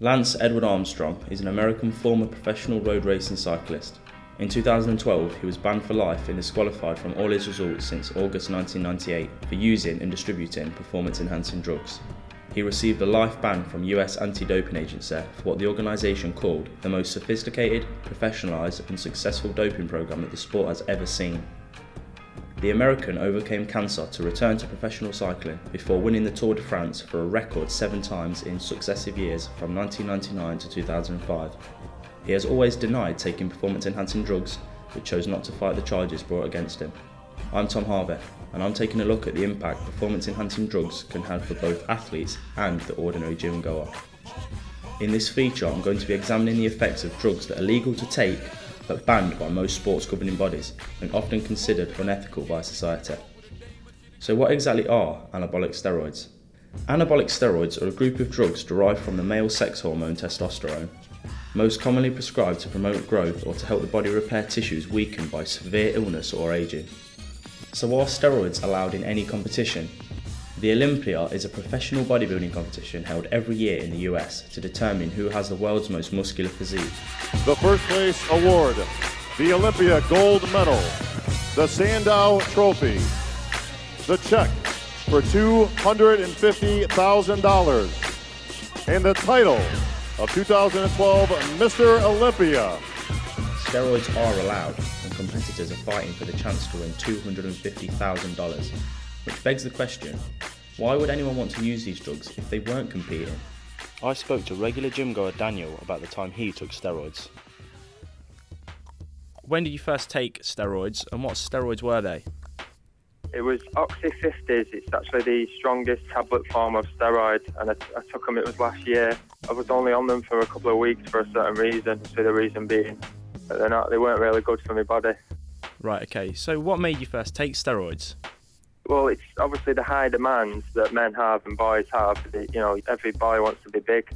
Lance Edward Armstrong is an American former professional road racing cyclist. In 2012, he was banned for life and disqualified from all his results since August 1998 for using and distributing performance-enhancing drugs. He received a life ban from US Anti-Doping Agency for what the organisation called the most sophisticated, professionalised and successful doping programme that the sport has ever seen. The American overcame cancer to return to professional cycling before winning the Tour de France for a record 7 times in successive years from 1999 to 2005. He has always denied taking performance-enhancing drugs, but chose not to fight the charges brought against him. I'm Tom Harvey, and I'm taking a look at the impact performance-enhancing drugs can have for both athletes and the ordinary gym goer. In this feature, I'm going to be examining the effects of drugs that are legal to take, but banned by most sports governing bodies and often considered unethical by society. So what exactly are anabolic steroids? Anabolic steroids are a group of drugs derived from the male sex hormone testosterone, most commonly prescribed to promote growth or to help the body repair tissues weakened by severe illness or aging. So are steroids allowed in any competition? The Olympia is a professional bodybuilding competition held every year in the US to determine who has the world's most muscular physique. The first place award, the Olympia gold medal, the Sandow Trophy, the check for $250,000, and the title of 2012 Mr. Olympia. Steroids are allowed and competitors are fighting for the chance to win $250,000, which begs the question, why would anyone want to use these drugs if they weren't competing? I spoke to regular gym goer Daniel about the time he took steroids. When did you first take steroids and what steroids were they? It was Oxy 50s. It's actually the strongest tablet form of steroids, and I took them, it was last year. I was only on them for a couple of weeks for a certain reason, so the reason being that they weren't really good for my body. Right, okay, so what made you first take steroids? Well, it's obviously the high demands that men have and boys have. You know, every boy wants to be big.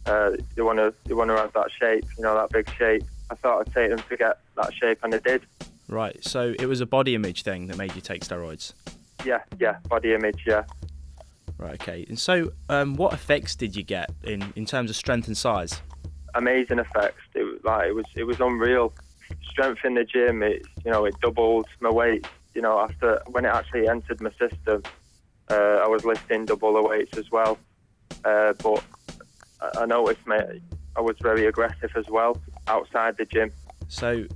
They want to have that shape, you know, that big shape. I thought I'd take them to get that shape, and I did. Right, so it was a body image thing that made you take steroids? Yeah, body image, yeah. Right, okay. And so what effects did you get in terms of strength and size? Amazing effects. It was unreal. Strength in the gym, it doubled my weight. You know, after when it actually entered my system, I was lifting double the weights as well. But I noticed I was very aggressive as well outside the gym. So,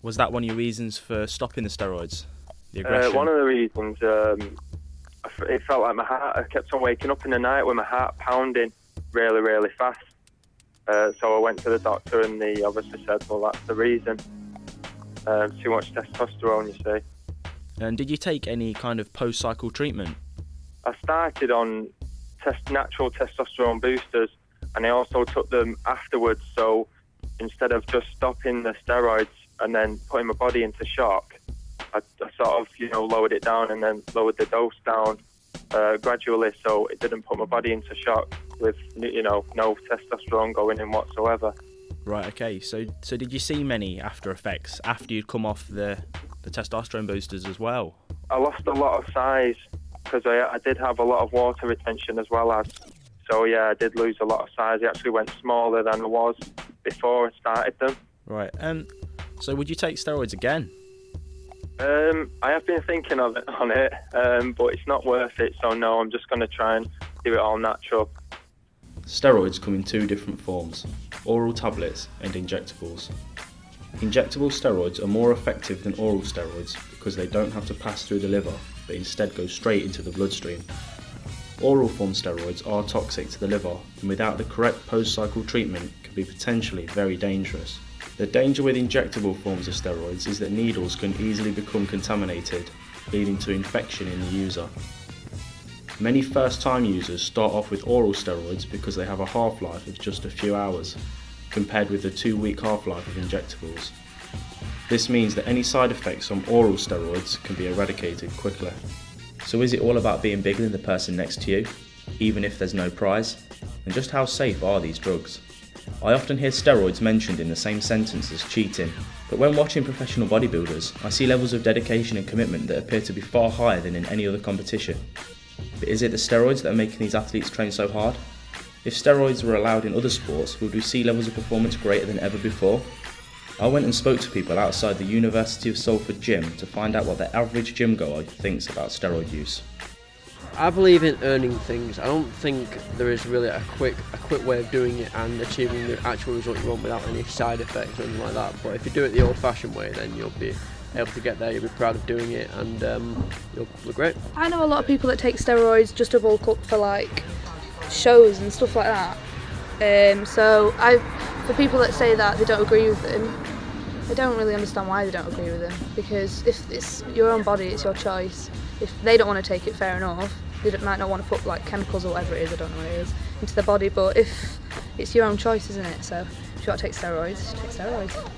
was that one of your reasons for stopping the steroids? The aggression? One of the reasons, it felt like my heart, I kept on waking up in the night with my heart pounding really, really fast. So I went to the doctor and they obviously said, well, that's the reason. Too much testosterone, you see. And did you take any kind of post-cycle treatment? I started on natural testosterone boosters, and I also took them afterwards. So instead of just stopping the steroids and then putting my body into shock, I sort of, lowered it down and then lowered the dose down gradually, so it didn't put my body into shock with, no testosterone going in whatsoever. Right, okay. So did you see many after effects after you'd come off the testosterone boosters as well? I lost a lot of size because I did have a lot of water retention as well as. So yeah, I did lose a lot of size. I actually went smaller than I was before I started them. Right. So would you take steroids again? I have been thinking on it, but it's not worth it. So no, I'm just going to try and do it all natural. Steroids come in 2 different forms: oral tablets and injectables. Injectable steroids are more effective than oral steroids because they don't have to pass through the liver, but instead go straight into the bloodstream. Oral form steroids are toxic to the liver, and without the correct post-cycle treatment can be potentially very dangerous. The danger with injectable forms of steroids is that needles can easily become contaminated, leading to infection in the user. Many first-time users start off with oral steroids because they have a half-life of just a few hours, compared with the 2-week half-life of injectables. This means that any side effects from oral steroids can be eradicated quickly. So is it all about being bigger than the person next to you, even if there's no prize? And just how safe are these drugs? I often hear steroids mentioned in the same sentence as cheating, but when watching professional bodybuilders, I see levels of dedication and commitment that appear to be far higher than in any other competition. But is it the steroids that are making these athletes train so hard? If steroids were allowed in other sports, would we see levels of performance greater than ever before? I went and spoke to people outside the University of Salford gym to find out what the average gym goer thinks about steroid use. I believe in earning things. I don't think there is really a quick way of doing it and achieving the actual result you want without any side effects or anything like that. But if you do it the old-fashioned way, then you'll be able to get there, you'll be proud of doing it, and you'll look great. I know a lot of people that take steroids just to bulk up for like shows and stuff like that. For people that say that they don't agree with them, I don't really understand why they don't agree with them, because if it's your own body, it's your choice. If they don't want to take it, fair enough. They might not want to put like chemicals or whatever it is, I don't know what it is, into their body, but if it's your own choice, isn't it? So if you want to take steroids, take steroids.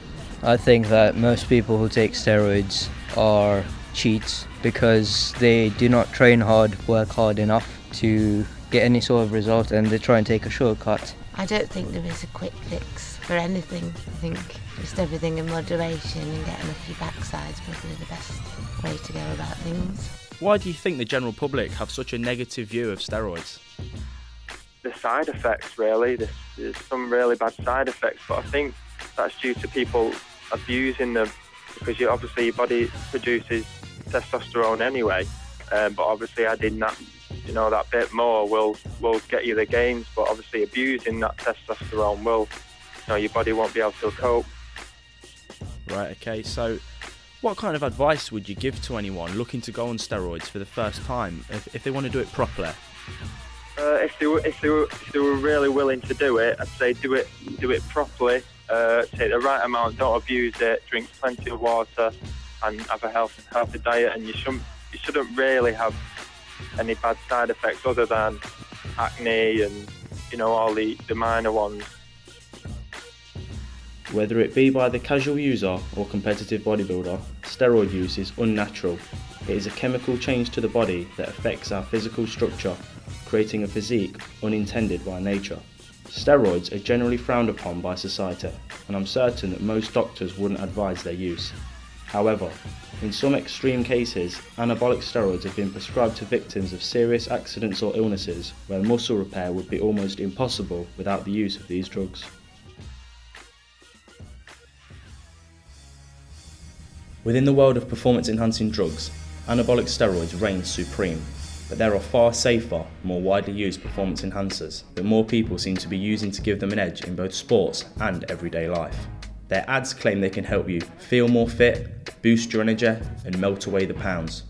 I think that most people who take steroids are cheats because they do not train hard, work hard enough to get any sort of result, and they try and take a shortcut. I don't think there is a quick fix for anything. I think just everything in moderation and getting off your backside is probably the best way to go about things. Why do you think the general public have such a negative view of steroids? The side effects, really. There's some really bad side effects, but I think that's due to people abusing them, because obviously your body produces testosterone anyway, but obviously adding that, that bit more will get you the gains, but obviously abusing that testosterone will, your body won't be able to cope. Right, okay, so what kind of advice would you give to anyone looking to go on steroids for the first time if they want to do it properly? If they were really willing to do it, I'd say do it properly. Take the right amount, don't abuse it, drink plenty of water, and have a healthy diet. And you shouldn't really have any bad side effects other than acne and all the minor ones. Whether it be by the casual user or competitive bodybuilder, steroid use is unnatural. It is a chemical change to the body that affects our physical structure, creating a physique unintended by nature. Steroids are generally frowned upon by society, and I'm certain that most doctors wouldn't advise their use. However, in some extreme cases, anabolic steroids have been prescribed to victims of serious accidents or illnesses where muscle repair would be almost impossible without the use of these drugs. Within the world of performance-enhancing drugs, anabolic steroids reign supreme, but there are far safer, more widely used performance enhancers that more people seem to be using to give them an edge in both sports and everyday life. Their ads claim they can help you feel more fit, boost your energy, and melt away the pounds.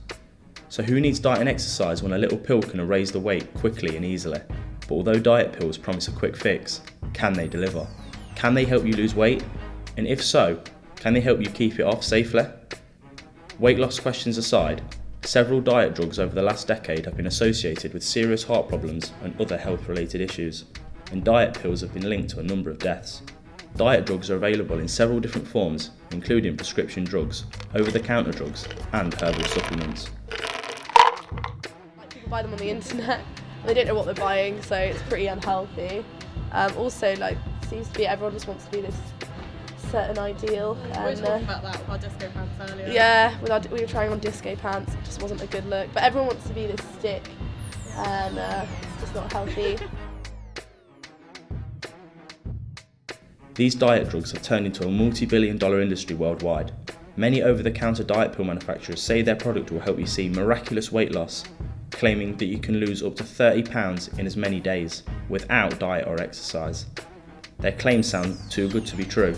So who needs diet and exercise when a little pill can erase the weight quickly and easily? But although diet pills promise a quick fix, can they deliver? Can they help you lose weight? And if so, can they help you keep it off safely? Weight loss questions aside, several diet drugs over the last decade have been associated with serious heart problems and other health-related issues, and diet pills have been linked to a number of deaths. Diet drugs are available in several different forms, including prescription drugs, over-the-counter drugs, and herbal supplements. People buy them on the internet, and they don't know what they're buying, so it's pretty unhealthy. Also, seems to be everyone just wants to be this certain ideal. We were talking about that with our disco pants earlier. Yeah, we were trying on disco pants, it just wasn't a good look. But everyone wants to be this stick, and it's just not healthy. These diet drugs have turned into a multi-billion-dollar industry worldwide. Many over-the-counter diet pill manufacturers say their product will help you see miraculous weight loss, claiming that you can lose up to 30 pounds in as many days without diet or exercise. Their claims sound too good to be true,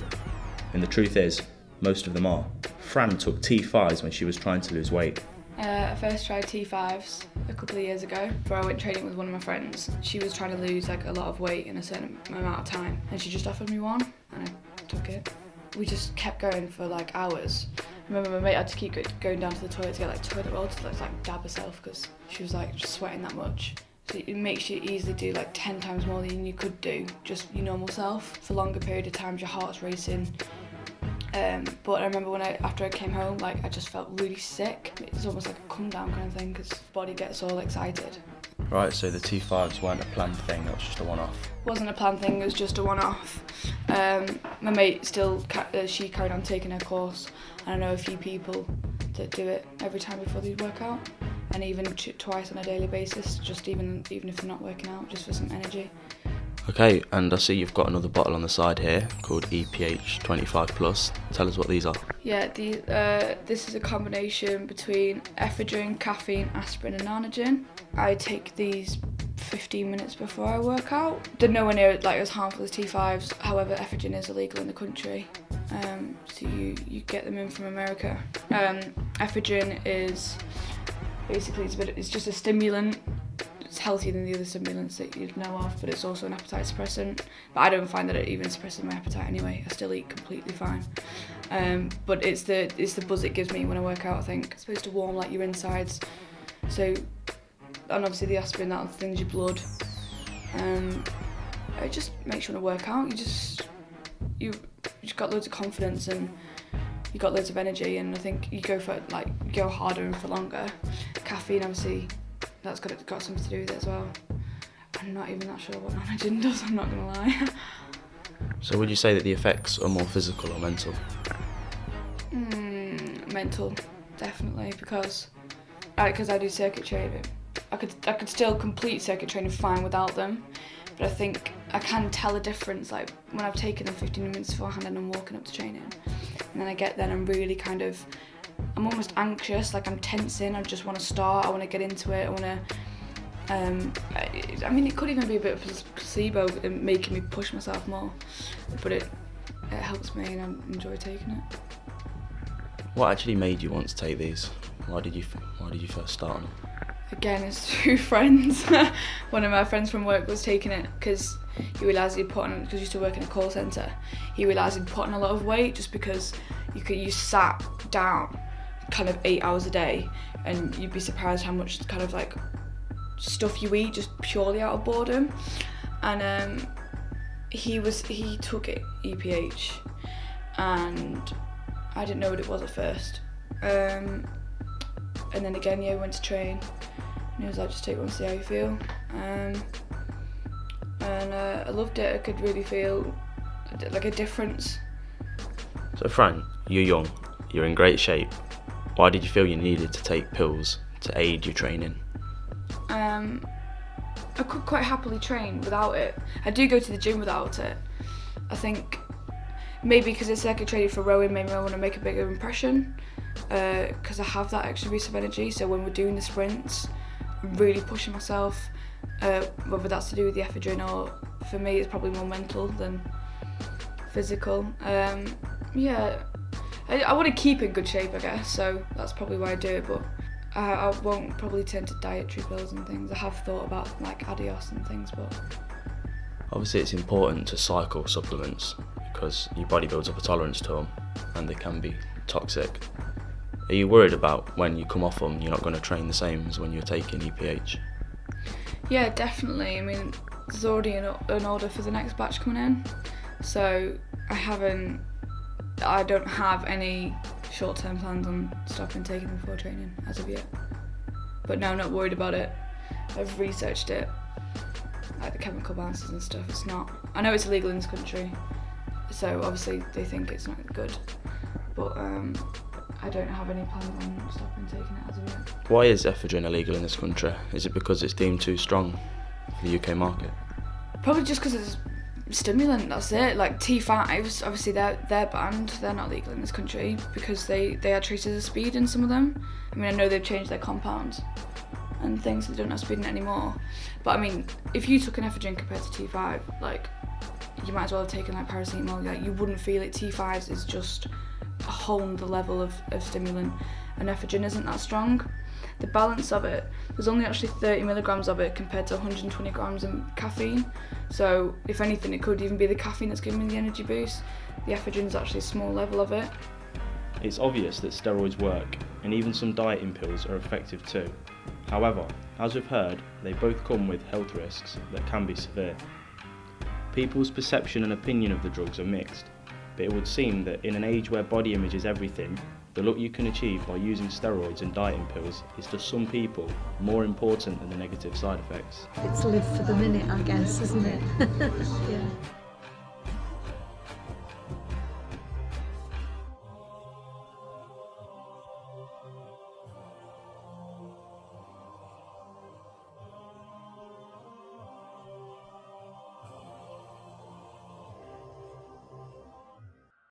and the truth is, most of them are. Fran took T5s when she was trying to lose weight. I first tried T5s a couple of years ago before I went training with one of my friends. She was trying to lose a lot of weight in a certain amount of time, and she just offered me one, and I took it. We just kept going for hours. I remember my mate had to keep going down to the toilet to get toilet roll to dab herself because she was just sweating that much. So it makes you easily do 10 times more than you could do just your normal self. For longer period of times your heart's racing. But I remember after I came home, I just felt really sick. It's almost like a come down kind of thing because the body gets all excited. Right, so the T5s weren't a planned thing, it was just a one-off? It wasn't a planned thing, it was just a one-off. My mate she carried on taking her course, and I know a few people that do it every time before they work out, and even twice on a daily basis, just even if they're not working out, just for some energy. Okay, and I see you've got another bottle on the side here called EPH 25+. Tell us what these are. Yeah, this is a combination between ephedrine, caffeine, aspirin and Nanogen. I take these 15 minutes before I work out. They're nowhere near like as harmful as T5s, however ephedrine is illegal in the country. So you get them in from America. Ephedrine is basically, it's just a stimulant. It's healthier than the other stimulants that you'd know of, but it's also an appetite suppressant. But I don't find that it even suppresses my appetite anyway. I still eat completely fine. But it's the buzz it gives me when I work out, I think. It's supposed to warm like your insides. So, and obviously the aspirin, that thins your blood. It just makes you want to work out. You just got loads of confidence and you got loads of energy, and I think you go for go harder and for longer. Caffeine, obviously, that's got something to do with it as well. I'm not even that sure what Nanogen does, I'm not gonna lie. So would you say that the effects are more physical or mental? Mental, definitely, because I do circuit training. I could still complete circuit training fine without them, but I think I can tell a difference, like when I've taken them 15 minutes beforehand and I'm walking up to training, and then I get there and I'm really I'm almost anxious, like I'm tensing, I just want to start, I want to get into it, I want to, I mean it could even be a bit of a placebo in making me push myself more, but it helps me and I enjoy taking it. What actually made you want to take these? Why did you first start on them? Again, it's through friends. One of my friends from work was taking it because he realised because he used to work in a call centre, he realised he'd put on a lot of weight just because you sat down kind of 8 hours a day, and you'd be surprised how much kind of like stuff you eat just purely out of boredom. And he took it, EPH, and I didn't know what it was at first. And then again, yeah, we went to train, and he was like, just take one, see how you feel. And I loved it. I could really feel like a difference. So Fran, you're young, you're in great shape. Why did you feel you needed to take pills to aid your training? I could quite happily train without it. I do go to the gym without it. I think maybe because it's circuit training for rowing, maybe I want to make a bigger impression, because I have that extra boost of energy. So when we're doing the sprints, I'm really pushing myself, whether that's to do with the ephedrine or, for me, it's probably more mental than physical. Yeah, I want to keep in good shape, I guess, so that's probably why I do it, but I won't probably turn to dietary pills and things. I have thought about like Adios and things, but... Obviously it's important to cycle supplements because your body builds up a tolerance to them and they can be toxic. Are you worried about when you come off them you're not going to train the same as when you're taking EPH? Yeah, definitely. I mean, there's already an order for the next batch coming in, so I don't have any short-term plans on stopping taking them before training as of yet. But no, I'm not worried about it. I've researched it, like the chemical balances and stuff. It's not. I know it's illegal in this country, so obviously they think it's not good. But I don't have any plans on stopping taking it as of yet. Why is ephedrine illegal in this country? Is it because it's deemed too strong for the UK market? Probably just because it's stimulant, that's it. Like T5s, obviously they're banned, they're not legal in this country because they are treated as speed in some of them. I mean, I know they've changed their compounds and things, so they don't have speed in it anymore. But I mean, if you took an ephedrine compared to T5, like, you might as well have taken like paracetamol, like, you wouldn't feel it. T5s is just a whole other level of stimulant, and ephedrine isn't that strong. The balance of it, there's only actually 30 milligrams of it compared to 120 grams of caffeine. So if anything, it could even be the caffeine that's giving me the energy boost. The ephedrine is actually a small level of it. It's obvious that steroids work, and even some dieting pills are effective too. However, as we've heard, they both come with health risks that can be severe. People's perception and opinion of the drugs are mixed, but it would seem that in an age where body image is everything, the look you can achieve by using steroids and dieting pills is to some people more important than the negative side effects. It's live for the minute, I guess, isn't it? Yeah.